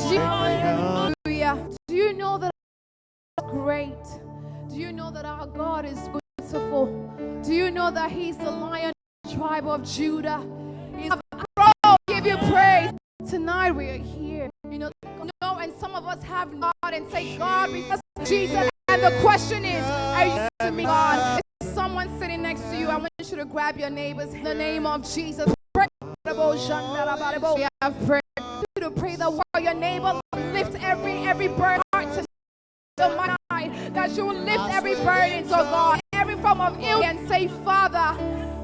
Hallelujah. Do you know that God is great? Do you know that our God is beautiful? Do you know that He's the Lion of the tribe of Judah? He's a crown. Give you praise. Tonight we are here. You know, and some of us have God and say, God, because Jesus. And the question is, are you to me, God? Is someone sitting next to you? I want you to grab your neighbors in the name of Jesus. Pray. We have prayed to pray the word of your neighbor. Lift every burden heart to the mind, that you will lift every burden, so God, every form of ill, and say, Father,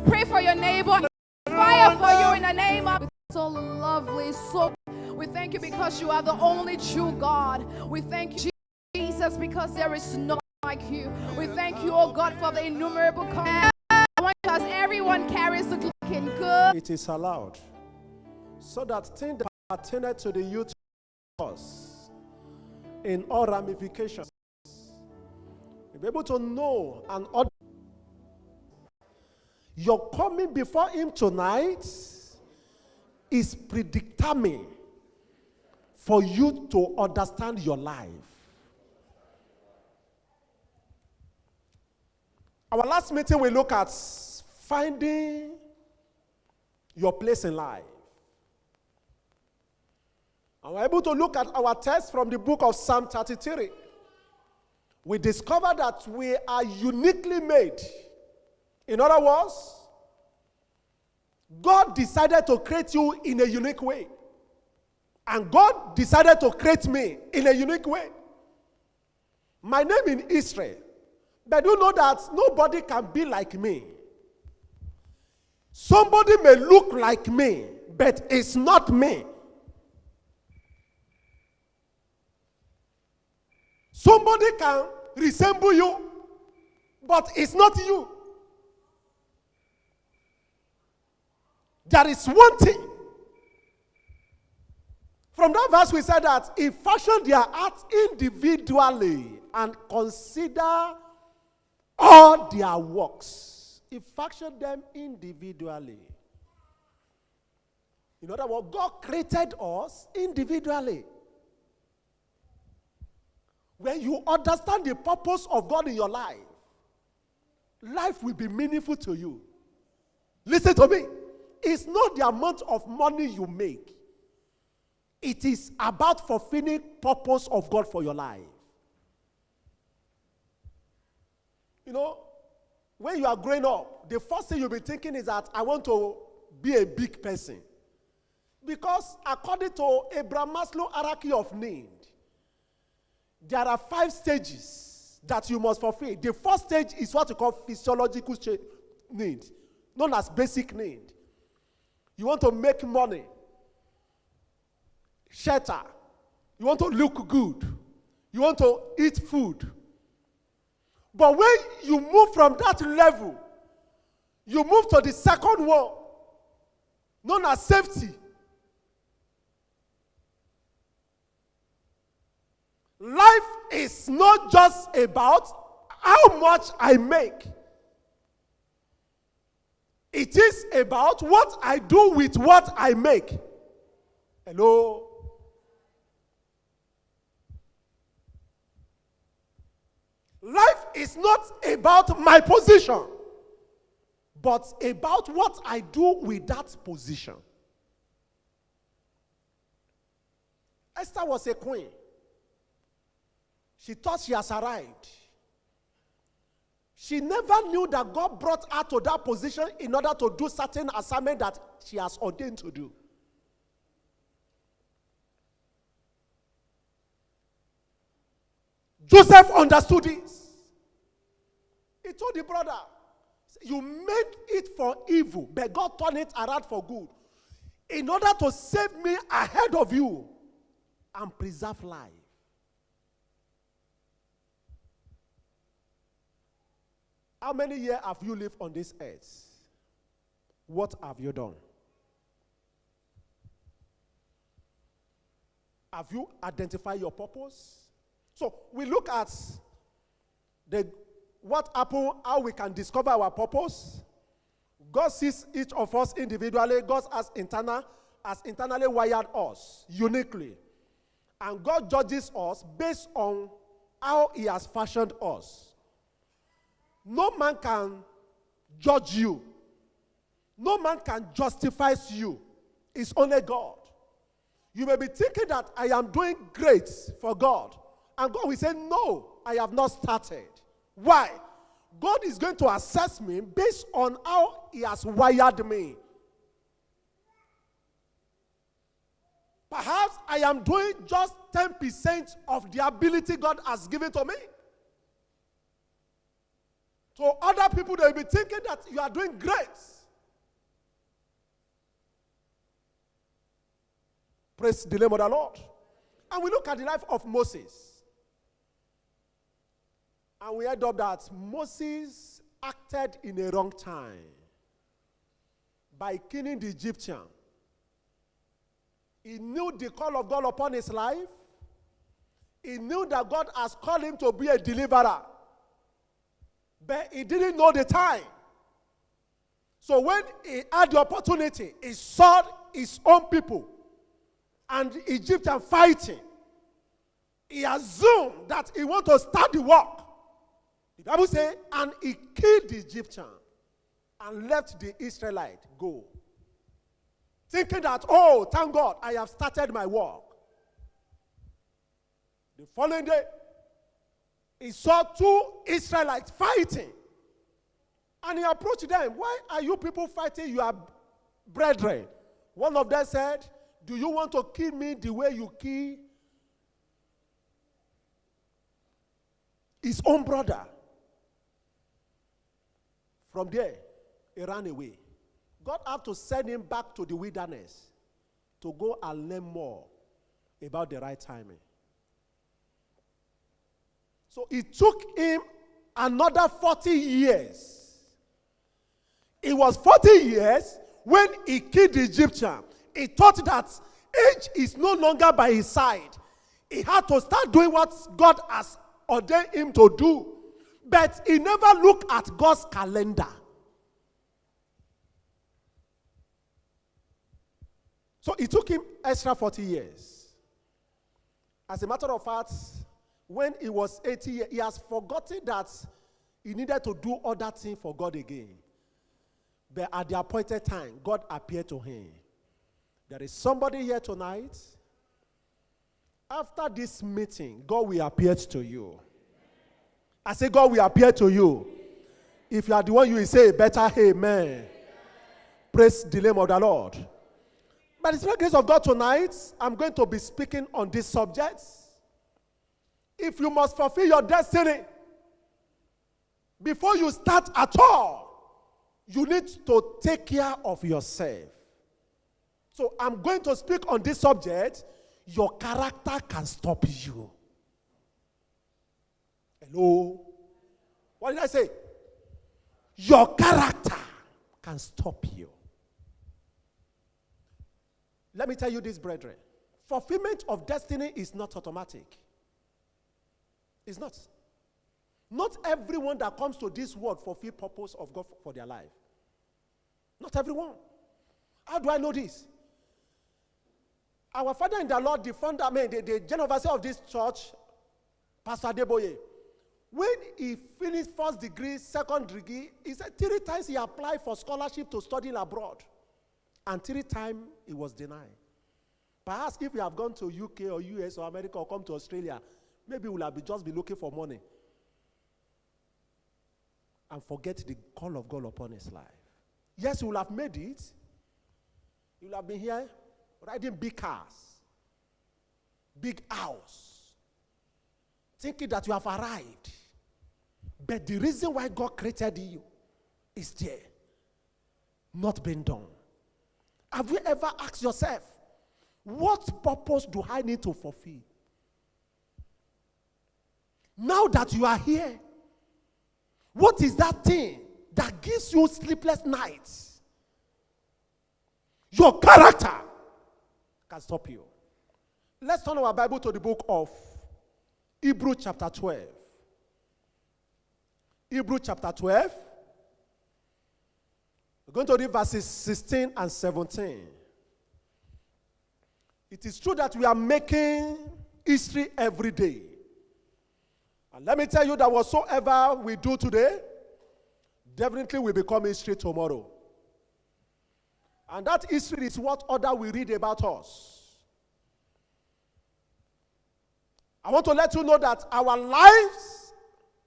pray for your neighbor. Fire for you in the name of. So lovely, so we thank you because you are the only true God. We thank you, Jesus, because there is no like you. We thank you, oh God, for the innumerable commands. Because everyone carries the looking good. It is allowed so that things that pertain to the youth in all ramifications, you'll be able to know and order. Your coming before Him tonight is predetermined for you to understand your life. Our last meeting, we look at finding your place in life. And we're able to look at our text from the book of Psalm 33. We discover that we are uniquely made. In other words, God decided to create you in a unique way. And God decided to create me in a unique way. My name is Israel. But you know that nobody can be like me. Somebody may look like me, but it's not me. Somebody can resemble you, but it's not you. There is one thing. From that verse we said that He fashioned their hearts individually and consider all their works. He fashioned them individually. In other words, God created us individually. When you understand the purpose of God in your life, life will be meaningful to you. Listen to me. It's not the amount of money you make. It is about fulfilling purpose of God for your life. You know, when you are growing up, the first thing you'll be thinking is that I want to be a big person. Because according to Abraham Maslow's hierarchy of need, there are 5 stages that you must fulfill. The first stage is what we call physiological need, known as basic need. You want to make money, shelter. You want to look good. You want to eat food. But when you move from that level, you move to the second one, known as safety. Life is not just about how much I make. It is about what I do with what I make. Hello? Life is not about my position, but about what I do with that position. Esther was a queen. She thought she has arrived. She never knew that God brought her to that position in order to do certain assignment that she has ordained to do. Joseph understood this. He told the brother, you made it for evil, but God turned it around for good, in order to save me ahead of you and preserve life. How many years have you lived on this earth? What have you done? Have you identified your purpose? So we look at what happened, how we can discover our purpose. God sees each of us individually. God has internally wired us uniquely. And God judges us based on how he has fashioned us. No man can judge you. No man can justify you. It's only God. You may be thinking that I am doing great for God. And God will say, no, I have not started. Why? God is going to assess me based on how he has wired me. Perhaps I am doing just 10% of the ability God has given to me. To other people, they will be thinking that you are doing great. Praise the name of the Lord. And we look at the life of Moses. And we end up that Moses acted in a wrong time by killing the Egyptian. He knew the call of God upon his life. He knew that God has called him to be a deliverer. But he didn't know the time. So when he had the opportunity, he saw his own people and the Egyptian fighting. He assumed that he wanted to start the work. The Bible says, and he killed the Egyptian and left the Israelite go. Thinking that, oh, thank God, I have started my work. The following day, he saw two Israelites fighting. And he approached them. Why are you people fighting your brethren? One of them said, do you want to kill me the way you kill his own brother? From there, he ran away. God had to send him back to the wilderness to go and learn more about the right timing. So it took him another 40 years. It was 40 years when he killed the Egyptian. He thought that age is no longer by his side. He had to start doing what God has ordained him to do. But he never looked at God's calendar. So it took him extra 40 years. As a matter of fact, when he was 80 years, he has forgotten that he needed to do other things for God again. But at the appointed time, God appeared to him. There is somebody here tonight. After this meeting, God will appear to you. I say, God will appear to you. If you are the one, you will say a better amen. Praise the name of the Lord. By the special grace of God tonight, I'm going to be speaking on this subject. If you must fulfill your destiny, before you start at all, you need to take care of yourself. So I'm going to speak on this subject. Your character can stop you. Hello? What did I say? Your character can stop you. Let me tell you this, brethren. Fulfillment of destiny is not automatic. It's not. Not everyone that comes to this world fulfill purpose of God for their life. Not everyone. How do I know this? Our father in the Lord, the founder, the general overseer of this church, Pastor Adeboye, when he finished first degree, second degree, he said 3 times he applied for scholarship to study abroad. And 3 times he was denied. Perhaps if you have gone to UK or US or America or come to Australia, maybe you will have just be looking for money. And forget the call of God upon his life. Yes, you will have made it. You will have been here riding big cars, big house, thinking that you have arrived. But the reason why God created you is there, not being done. Have you ever asked yourself, what purpose do I need to fulfill? Now that you are here, what is that thing that gives you sleepless nights? Your character can stop you. Let's turn our Bible to the book of Hebrews chapter 12. Hebrews chapter 12. We're going to read verses 16 and 17. It is true that we are making history every day. And let me tell you that whatsoever we do today, definitely will become history tomorrow. And that history is what other will read about us. I want to let you know that our lives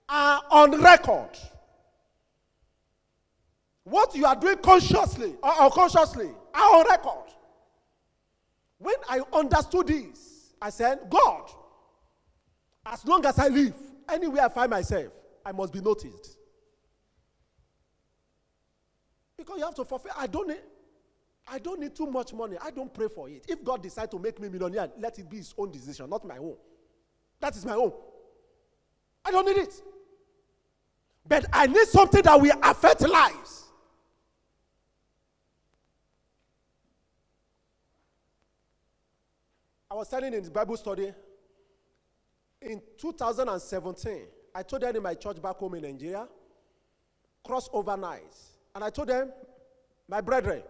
are on record. What you are doing consciously or unconsciously are on record. When I understood this, I said, God, as long as I live, anywhere I find myself, I must be noticed. Because you have to fulfill. I don't need too much money. I don't pray for it. If God decides to make me millionaire, let it be his own decision, not my own. That is my own. I don't need it. But I need something that will affect lives. I was studying in the Bible study in 2017. I told them in my church back home in Nigeria, crossover nights. And I told them, my brethren,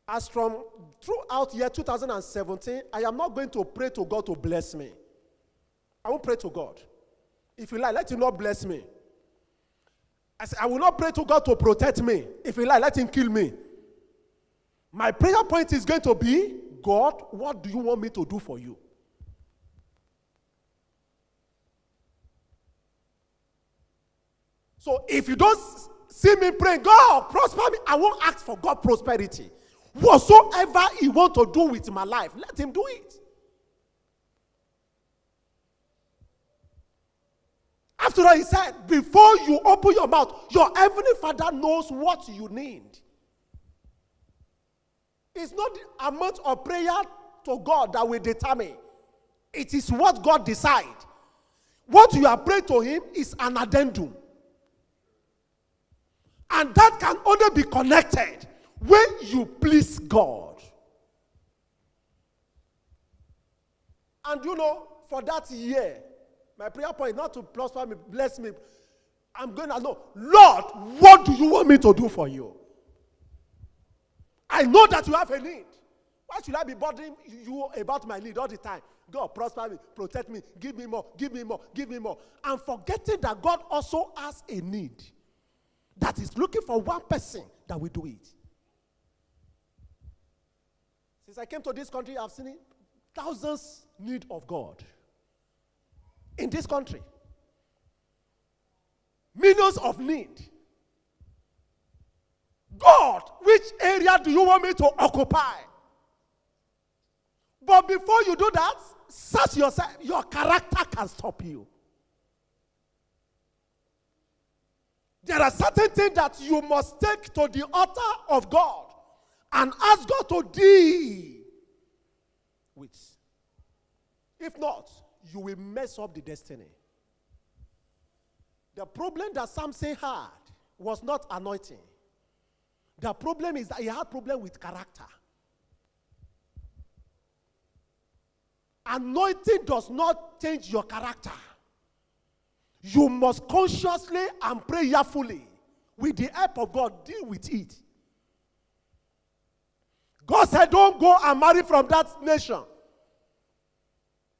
as from throughout year 2017, I am not going to pray to God to bless me. I won't pray to God. If you like, let him not bless me. I said, I will not pray to God to protect me. If you like, let him kill me. My prayer point is going to be, God, what do you want me to do for you? So if you don't see me praying, God, prosper me, I won't ask for God prosperity. Whatsoever he wants to do with my life, let him do it. After all, he said, before you open your mouth, your heavenly Father knows what you need. It's not the amount of prayer to God that will determine. It is what God decides. What you are praying to him is an addendum. And that can only be connected when you please God. And you know, for that year, my prayer point, not to prosper me, bless me. I'm going to know, Lord, what do you want me to do for you? I know that you have a need. Why should I be bothering you about my need all the time? God, prosper me, protect me, give me more, give me more, give me more. And forgetting that God also has a need that is looking for one person that will do it. Since I came to this country, I've seen thousands need of God. In this country. Millions of need. God, which area do you want me to occupy? But before you do that, search yourself. Your character can stop you. There are certain things that you must take to the altar of God and ask God to deal with. If not, you will mess up the destiny. The problem that Samson had was not anointing. The problem is that he had problem with character. Anointing does not change your character. You must consciously and prayerfully, with the help of God, deal with it. God said, don't go and marry from that nation.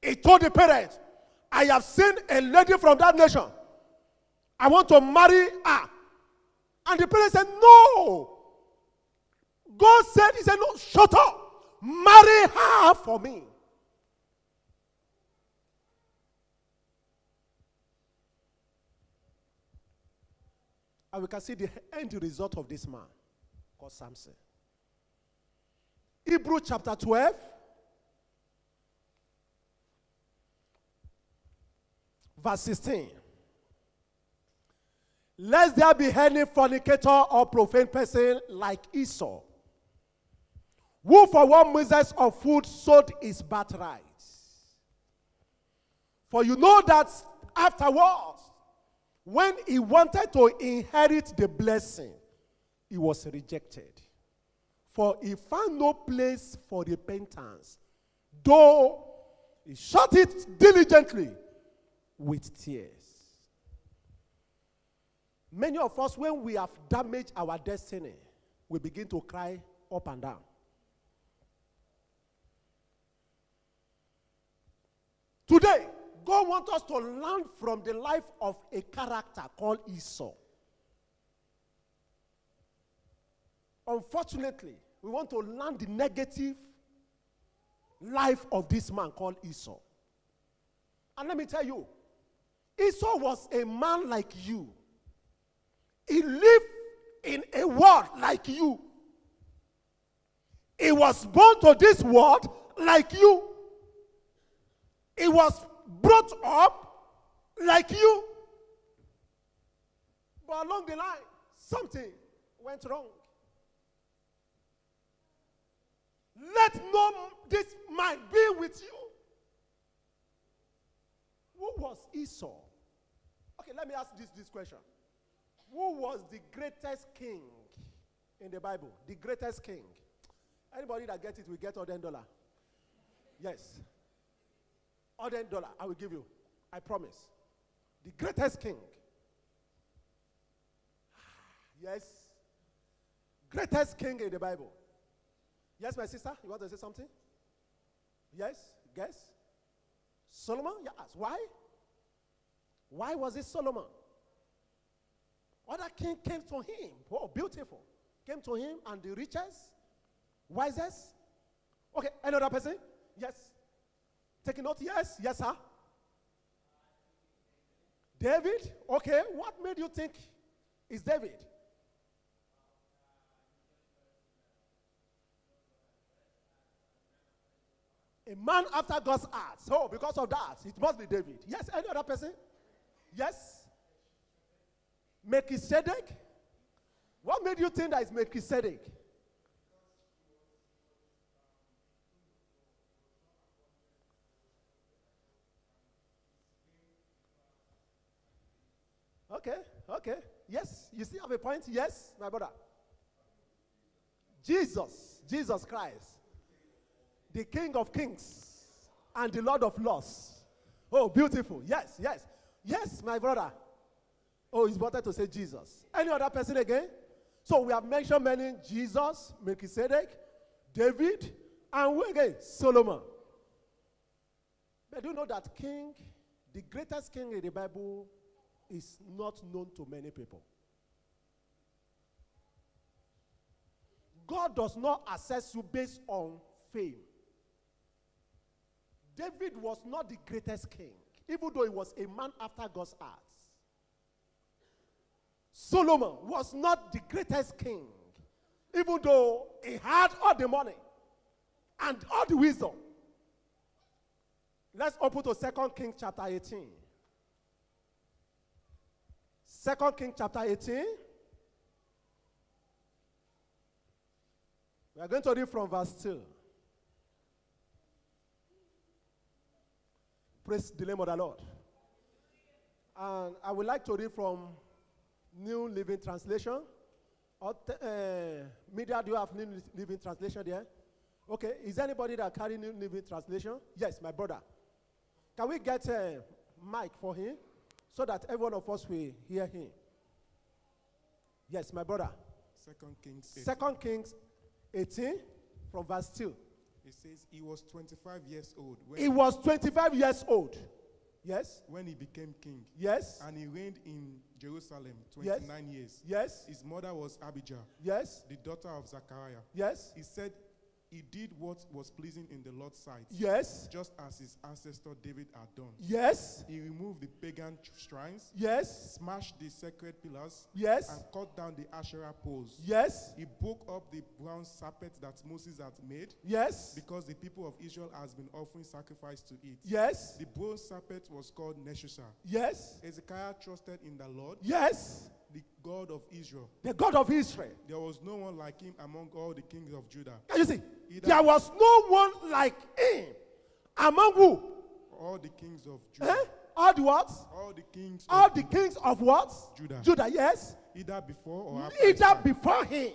He told the parents, I have seen a lady from that nation. I want to marry her. And the parents said, no. God said, he said, no, shut up. Marry her for me. And we can see the end result of this man called Samson. Hebrews chapter 12. Verse 16. Lest there be any fornicator or profane person like Esau, who for one morsel of food sold his birthright. For you know that afterwards, when he wanted to inherit the blessing, he was rejected. For he found no place for repentance, though he sought it diligently with tears. Many of us, when we have damaged our destiny, we begin to cry up and down. God wants us to learn from the life of a character called Esau. Unfortunately, we want to learn the negative life of this man called Esau. And let me tell you, Esau was a man like you. He lived in a world like you. He was born to this world like you. He was brought up like you. But along the line, something went wrong. Let no this mind be with you. Who was Esau? Okay, let me ask this question. Who was the greatest king in the Bible? The greatest king. Anybody that gets it will get $100. Yes. $100 I will give you. I promise. The greatest king. Yes. Greatest king in the Bible. Yes, my sister, you want to say something? Yes, guess. Solomon? Yes. Why? Why was it Solomon? Other king came to him. Oh, beautiful. Came to him and the richest, wisest. Okay, another person? Yes. Taking note? Yes. Yes, sir. David? Okay, what made you think it's David? A man after God's heart. So, because of that, it must be David. Yes, any other person? Yes. Melchizedek? What made you think that it's Melchizedek? Okay. Yes, you still have a point? Yes, my brother. Jesus Christ. The King of Kings and the Lord of Lords. Oh, beautiful. Yes, my brother. Oh, it's better to say Jesus. Any other person again? So we have mentioned many: Jesus, Melchizedek, David, and who again? Solomon. But do you know that king, the greatest king in the Bible, is not known to many people? God does not assess you based on fame. David was not the greatest king, even though he was a man after God's heart. Solomon was not the greatest king, even though he had all the money and all the wisdom. Let's open to 2 Kings chapter 18. 2 Kings chapter 18. We are going to read from verse 2. Praise the name of the Lord. And I would like to read from New Living Translation. Media, do you have New Living Translation there? Okay, is anybody that carry New Living Translation? Yes, my brother. Can we get a mic for him so that every one of us will hear him? Yes, my brother. 2 Kings 18 from verse 2. It says he was 25 years old. He was 25 years old. Yes. When he became king. Yes. And he reigned in Jerusalem 29 years. Yes. His mother was Abijah. Yes. The daughter of Zechariah. Yes. He said he did what was pleasing in the Lord's sight. Yes. Just as his ancestor David had done. Yes. He removed the pagan shrines. Yes. Smashed the sacred pillars. Yes. And cut down the Asherah poles. Yes. He broke up the bronze serpent that Moses had made. Yes. Because the people of Israel has been offering sacrifice to it. Yes. The bronze serpent was called Neshusha. Yes. Hezekiah trusted in the Lord. Yes. The God of Israel. The God of Israel. There was no one like him among all the kings of Judah. Can you see? There was no one like him among who? All the kings of Judah. All the what? All the kings. All the kings of what? Judah. Judah, yes. Either before or after. Either before him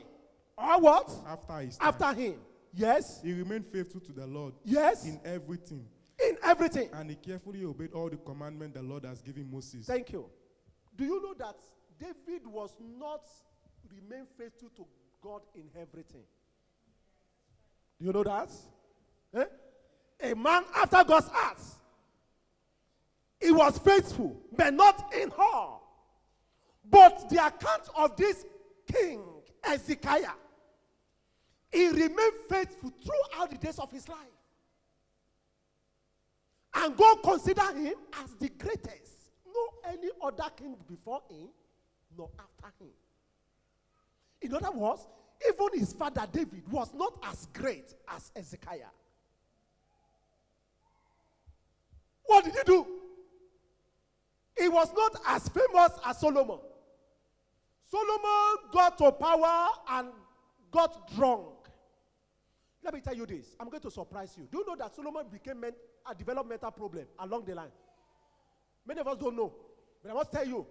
or what? After his time. After him. Yes. He remained faithful to the Lord. Yes. In everything. In everything. And he carefully obeyed all the commandments the Lord has given Moses. Thank you. Do you know that David was not remain faithful to God in everything? Do you know that? A man after God's heart. he was faithful, but not in all. But the account of this king, Hezekiah, he remained faithful throughout the days of his life. And God considered him as the greatest. No any other king before him, nor after him. In other words, even his father David was not as great as Hezekiah. What did he do? He was not as famous as Solomon. Solomon got to power and got drunk. Let me tell you this. I'm going to surprise you. Do you know that Solomon became a developmental problem along the line? Many of us don't know. But I must tell you,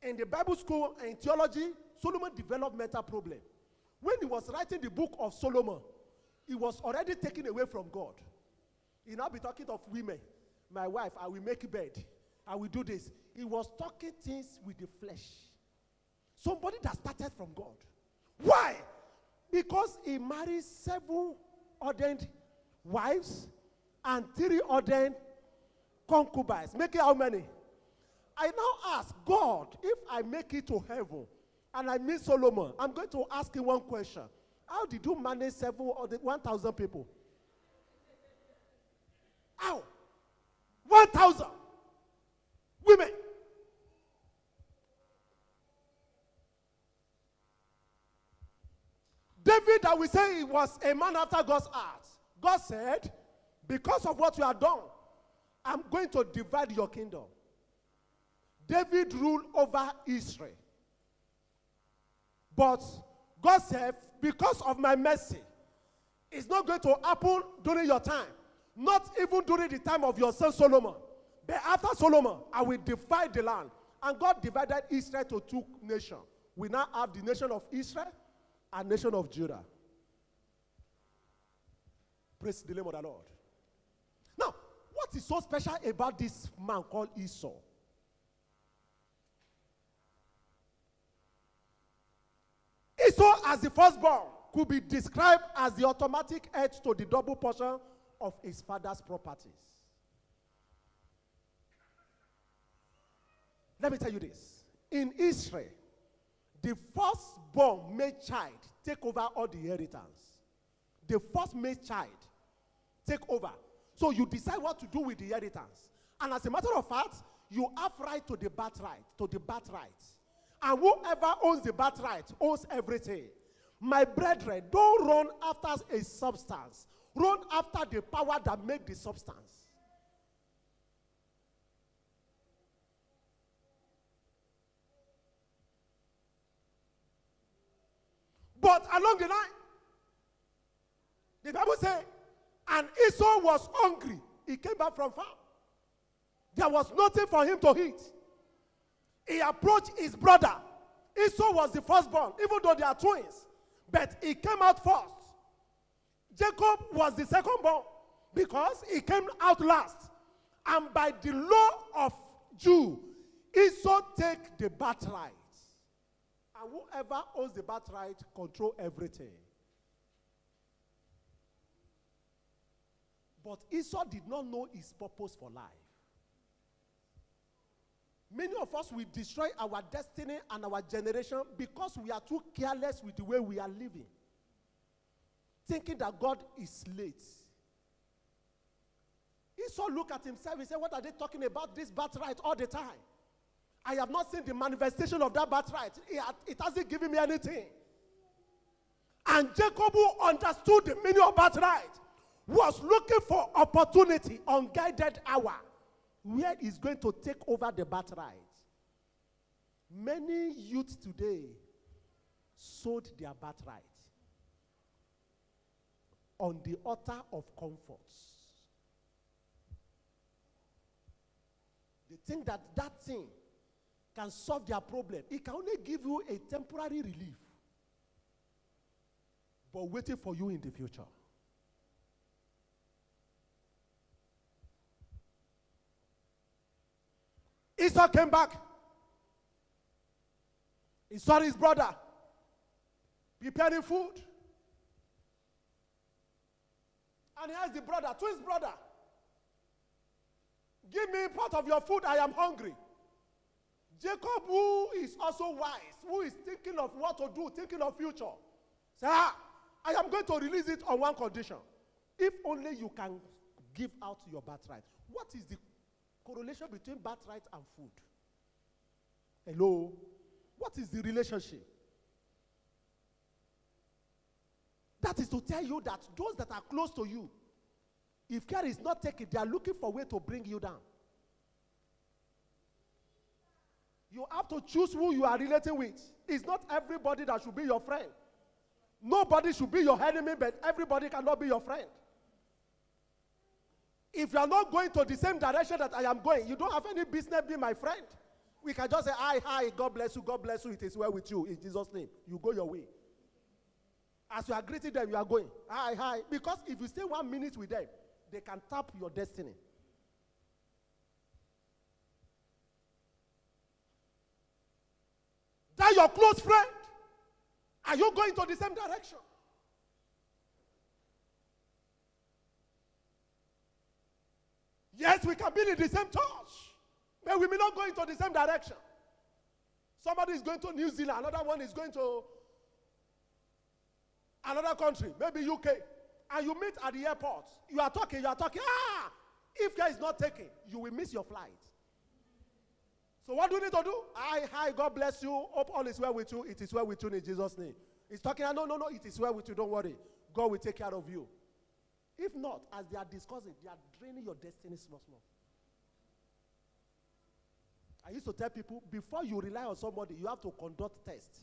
in the Bible school and in theology, Solomon developed mental problem. When he was writing the book of Solomon, he was already taken away from God. He now be talking of women. My wife, I will make bed. I will do this. He was talking things with the flesh. Somebody that started from God. Why? Because he married 7 ordained wives and 3 ordained concubines. Make it how many? I now ask God, if I make it to heaven and I meet Solomon, I'm going to ask him one question. How did you manage 1,000 people? How? 1,000 women. David, I will say, he was a man after God's heart. God said, because of what you have done, I'm going to divide your kingdom. David ruled over Israel. But God said, because of my mercy, it's not going to happen during your time. Not even during the time of your son Solomon. But after Solomon, I will divide the land. And God divided Israel to 2 nations. We now have the nation of Israel and nation of Judah. Praise the name of the Lord. Now, what is so special about this man called Esau? Esau, as the firstborn, could be described as the automatic heir to the double portion of his father's properties. Let me tell you this. In Israel, the firstborn male child take over all the inheritance. The first male child take over. So you decide what to do with the inheritance. And as a matter of fact, you have right to the birthright, And whoever owns the birthright owns everything. My brethren, don't run after a substance. Run after the power that makes the substance. But along the line, the Bible says, and Esau was hungry. He came back from farm. There was nothing for him to eat. He approached his brother. Esau was the firstborn, even though they are twins. But he came out first. Jacob was the secondborn because he came out last. And by the law of Jew, Esau take the birthright. And whoever owns the birthright control everything. But Esau did not know his purpose for life. Many of us will destroy our destiny and our generation because we are too careless with the way we are living. Thinking that God is late. Esau looked at himself and said, what are they talking about this birthright all the time? I have not seen the manifestation of that birthright. It hasn't given me anything. And Jacob, who understood the meaning of birthright, was looking for opportunity, unguided hour, where he's going to take over the birthright. Many youths today sold their birthright on the altar of comforts. They think that that thing can solve their problem. It can only give you a temporary relief, but waiting for you in the future. Esau came back. He saw his brother preparing food. And he asked the brother, twins brother, Give me part of your food, I am hungry. Jacob, who is also wise, who is thinking of what to do, thinking of future, say, I am going to release it on one condition. If only you can give out your birthright. What is the correlation between birthright and food? Hello? What is the relationship? That is to tell you that those that are close to you, if care is not taken, they are looking for a way to bring you down. You have to choose who you are relating with. It's not everybody that should be your friend. Nobody should be your enemy, but everybody cannot be your friend. If you are not going to the same direction that I am going, you don't have any business being my friend. We can just say, hi, God bless you, it is well with you, in Jesus' name. You go your way. As you are greeting them, you are going, hi. Because if you stay 1 minute with them, they can tap your destiny. That your close friend. Are you going to the same direction? Yes, we can be in the same church, but we may not go into the same direction. Somebody is going to New Zealand, another one is going to another country, maybe UK, and you meet at the airport. You are talking. If care is not taken, you will miss your flight. So what do you need to do? Hi, God bless you. Hope all is well with you. It is well with you in Jesus' name. He's talking, no, it is well with you. Don't worry. God will take care of you. If not, as they are discussing, they are draining your destiny small. I used to tell people, before you rely on somebody, you have to conduct tests.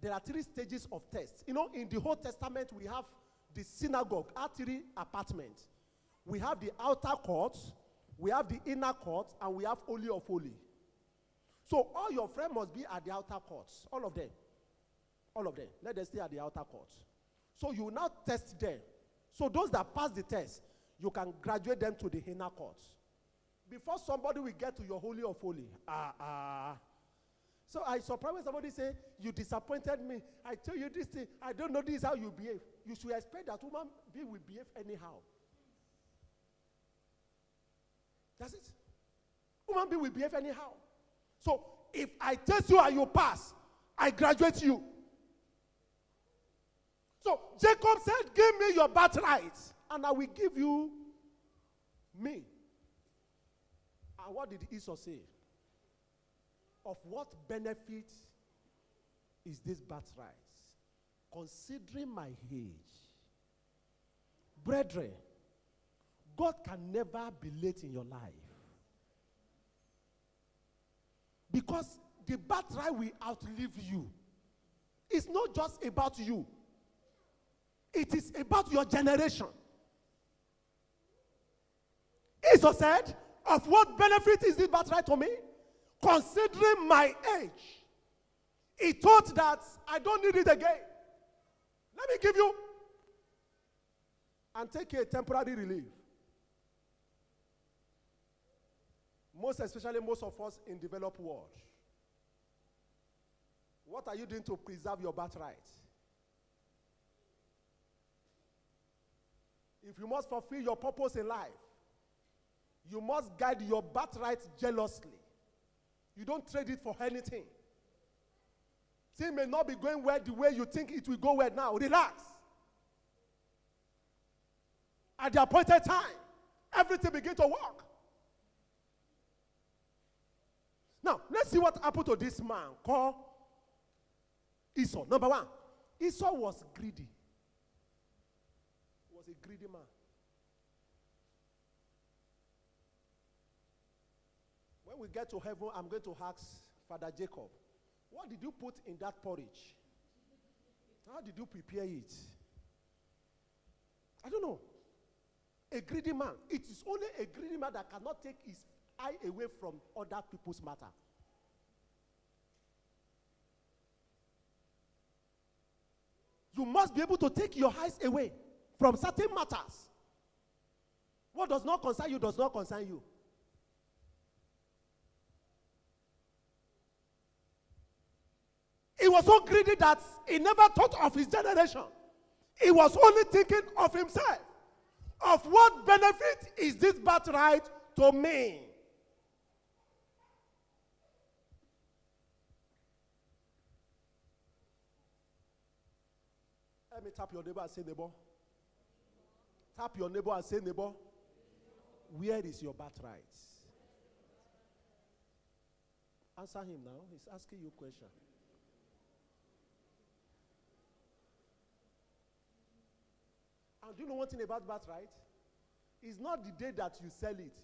There are 3 stages of tests. You know, in the Old Testament, we have the synagogue, artery apartment. We have the outer court, we have the inner court, and we have Holy of Holy. So all your friends must be at the outer courts. All of them. Let them stay at the outer court. So you now test them. So those that pass the test, you can graduate them to the inner court. Before somebody will get to your Holy of Holy. So I surprised when somebody say, you disappointed me. I tell you this thing. I don't know this is how you behave. You should expect that human being will behave anyhow. That's it. Human being will behave anyhow. So if I test you and you pass, I graduate you. So Jacob said, give me your birthright, and I will give you me. And what did Esau say? Of what benefit is this birthright? Considering my age. Brethren, God can never be late in your life. Because the birthright will outlive you. It's not just about you. It is about your generation. Esau said, of what benefit is this birthright to me? Considering my age. He thought that I don't need it again. Let me give you and take a temporary relief. Most especially most of us in developed world. What are you doing to preserve your birthright? If you must fulfill your purpose in life, you must guide your birthright jealously. You don't trade it for anything. Things may not be going well the way you think it will go well now. Relax. At the appointed time, everything begins to work. Now, let's see what happened to this man called Esau. Number 1, Esau was greedy. He was a greedy man. When we get to heaven, I'm going to ask Father Jacob, what did you put in that porridge? How did you prepare it? I don't know. A greedy man. It is only a greedy man that cannot take his eye away from other people's matter. You must be able to take your eyes away from certain matters. What does not concern you does not concern you. He was so greedy that he never thought of his generation. He was only thinking of himself. Of what benefit is this birthright to me. Let me tap your neighbor and say, neighbor. Tap your neighbor and say, neighbor, where is your birthright? Answer him now. He's asking you a question. And do you know one thing about birthright? It's not the day that you sell it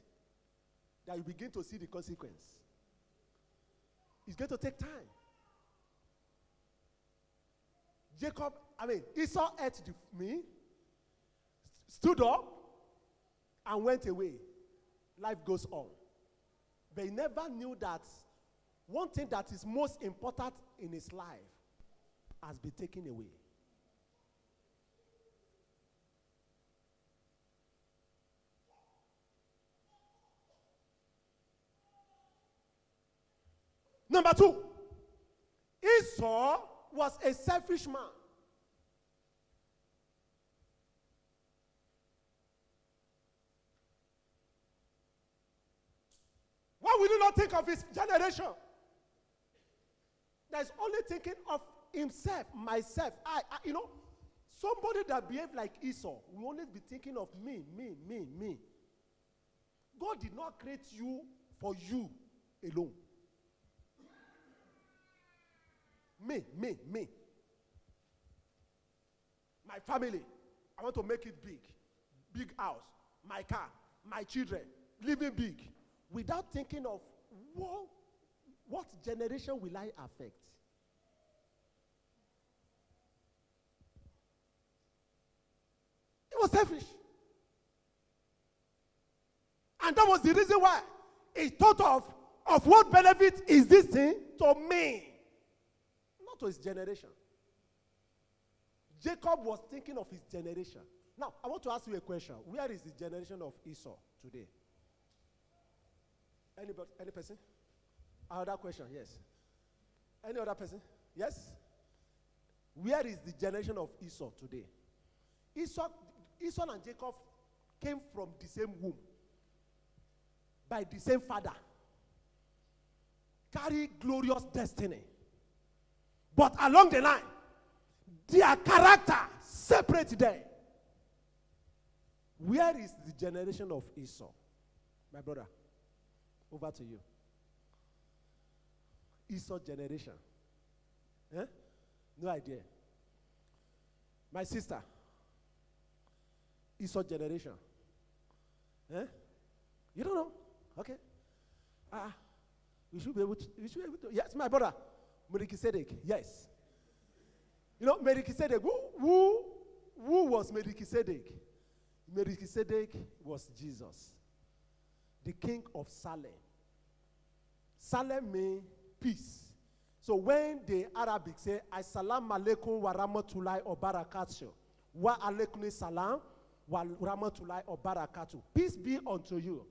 that you begin to see the consequence. It's going to take time. Esau ate me, stood up, and went away. Life goes on. But he never knew that one thing that is most important in his life has been taken away. Number 2, Esau was a selfish man. Why will you not think of his generation? There's only thinking of himself, myself. Somebody that behaved like Esau will always be thinking of me. God did not create you for you alone. Me. My family, I want to make it big. Big house, my car, my children, living big. Without thinking of what generation will I affect? It was selfish. And that was the reason why he thought of what benefit is this thing to me, not to his generation. Jacob was thinking of his generation. Now, I want to ask you a question. Where is the generation of Esau today? Anybody, any person? Another question, yes. Any other person? Yes? Where is the generation of Esau today? Esau and Jacob came from the same womb, by the same father, carry glorious destiny. But along the line, their character separates them. Where is the generation of Esau? My brother, over to you. Esau generation. No idea. My sister, Esau generation. You don't know? Okay. We should be able to. Yes, my brother, Melchizedek. Yes. You know, Melchizedek. Who was Melchizedek? Melchizedek was Jesus, the king of Salem. Salem means peace. So when the Arabic say, Assalamu alaikum wa rahmatullahi wa barakatuh, wa alaikum salam wa rahmatullahi wa barakatuh, peace be unto you.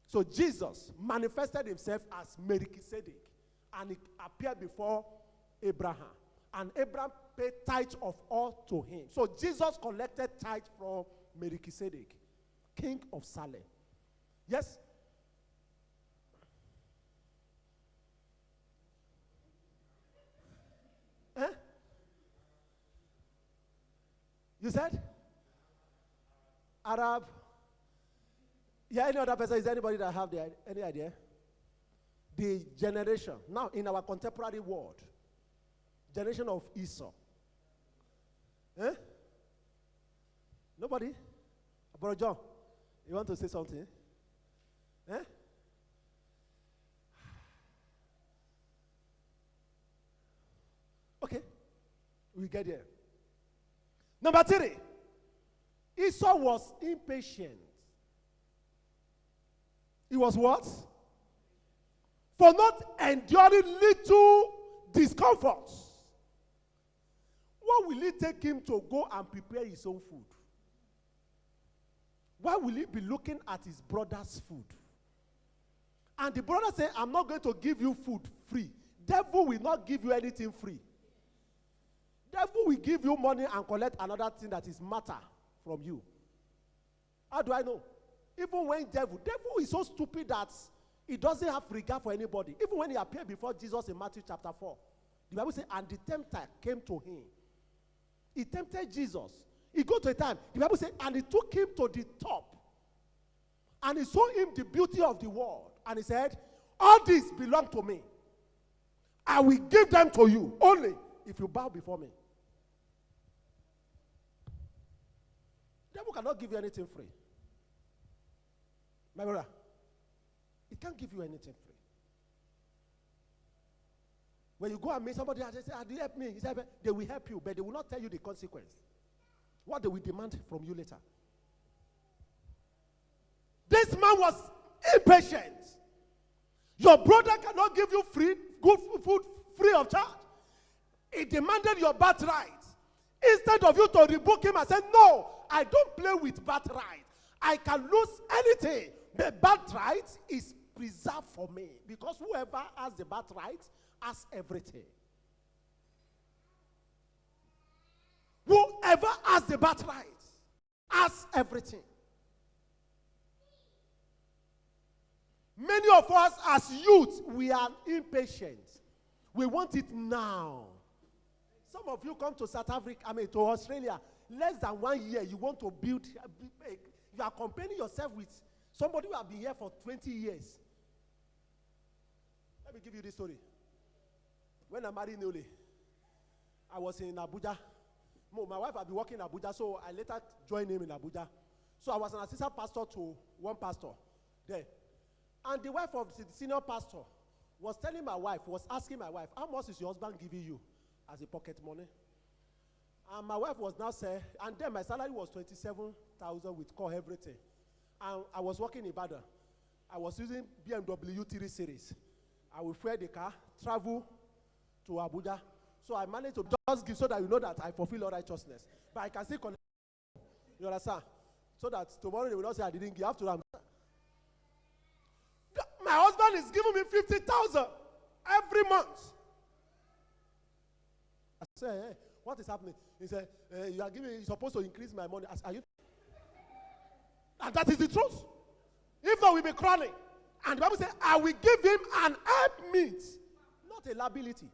So Jesus manifested himself as Melchizedek, and he appeared before Abraham. And Abraham paid tithe of all to him. So Jesus collected tithe from Melchizedek, king of Salem. Yes? You said? Arab. Yeah, any other person? Is there anybody that have any idea? The generation, now in our contemporary world, generation of Esau. Nobody? Brother John, you want to say something? Okay, we get there. Number 3, Esau was impatient. He was what? For not enduring little discomforts. What will it take him to go and prepare his own food? Why will he be looking at his brother's food? And the brother said, I'm not going to give you food free. Devil will not give you anything free. Devil will give you money and collect another thing that is matter from you. How do I know? Even when devil is so stupid that he doesn't have regard for anybody. Even when he appeared before Jesus in Matthew chapter 4, the Bible says, and the tempter came to him. He tempted Jesus. He got to a time, the Bible says, and he took him to the top. And he showed him the beauty of the world. And he said, all these belong to me. I will give them to you only if you bow before me. The devil cannot give you anything free. My brother, it can't give you anything free. When you go and meet somebody and they say, "Did you help me?" He said, they will help you, but they will not tell you the consequence. What they will demand from you later. This man was impatient. Your brother cannot give you good food free of charge. He demanded your birthright. Instead of you to rebuke him and say, no, I don't play with birthright. I can lose anything. The birthright is preserved for me. Because whoever has the birthright has everything. Whoever has the birthright has everything. Many of us as youth, we are impatient. We want it now. Some of you come to South Africa, to Australia, less than 1 year, you want to build, you are comparing yourself with somebody who has been here for 20 years. Let me give you this story. When I married newly, I was in Abuja. My wife had been working in Abuja, so I later joined him in Abuja. So I was an assistant pastor to one pastor there. And the wife of the senior pastor was asking my wife, how much is your husband giving you as a pocket money? And my wife was now saying, and then my salary was 27,000 with core everything. And I was working in Ibadan. I was using BMW 3 Series. I would fare the car, travel to Abuja. So I managed to just give so that you know that I fulfill all righteousness. But I can still connect. You understand? So that tomorrow they will not say I didn't give. After my husband is giving me 50,000 every month. I said, hey, what is happening? He said, you're supposed to increase my money. Are you? And that is the truth. If not, we'll be crawling. And the Bible says, I will give him an helpmeet, not a liability.